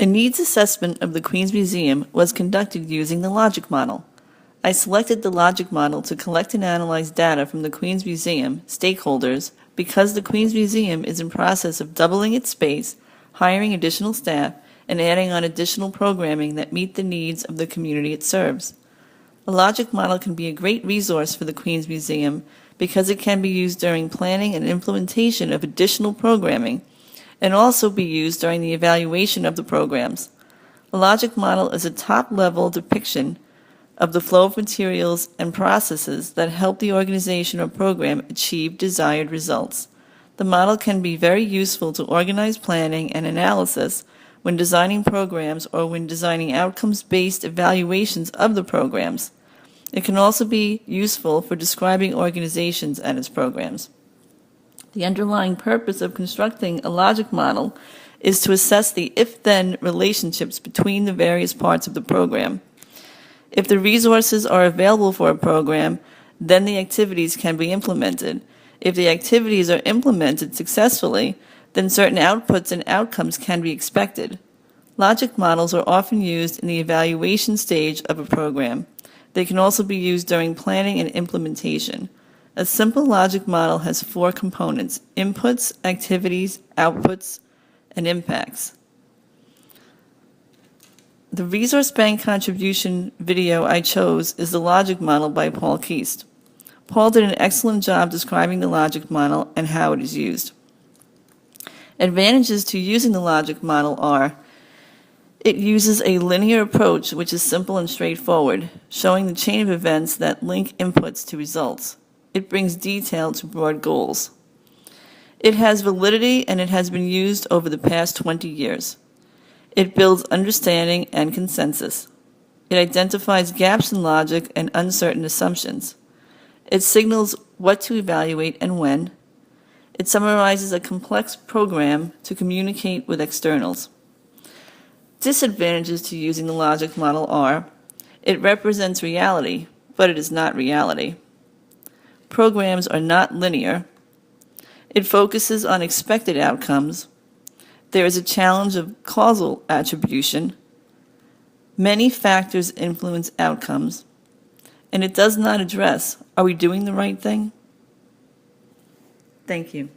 A needs assessment of the Queens Museum was conducted using the logic model. I selected the logic model to collect and analyze data from the Queens Museum stakeholders because the Queens Museum is in process of doubling its space, hiring additional staff, and adding on additional programming that meet the needs of the community it serves. A logic model can be a great resource for the Queens Museum because it can be used during planning and implementation of additional programming and also be used during the evaluation of the programs. A logic model is a top-level depiction of the flow of materials and processes that help the organization or program achieve desired results. The model can be very useful to organize planning and analysis when designing programs or when designing outcomes-based evaluations of the programs. It can also be useful for describing organizations and its programs. The underlying purpose of constructing a logic model is to assess the if-then relationships between the various parts of the program. If the resources are available for a program, then the activities can be implemented. If the activities are implemented successfully, then certain outputs and outcomes can be expected. Logic models are often used in the evaluation stage of a program. They can also be used during planning and implementation. A simple logic model has 4 components: inputs, activities, outputs, and impacts. The Resource Bank contribution video I chose is the logic model by Paul Keast. Paul did an excellent job describing the logic model and how it is used. Advantages to using the logic model are: it uses a linear approach which is simple and straightforward, showing the chain of events that link inputs to results. It brings detail to broad goals. It has validity and it has been used over the past 20 years. It builds understanding and consensus. It identifies gaps in logic and uncertain assumptions. It signals what to evaluate and when. It summarizes a complex program to communicate with externals. Disadvantages to using the logic model are: it represents reality, but it is not reality. Programs are not linear. It focuses on expected outcomes. There is a challenge of causal attribution. Many factors influence outcomes. And it does not address, are we doing the right thing? Thank you.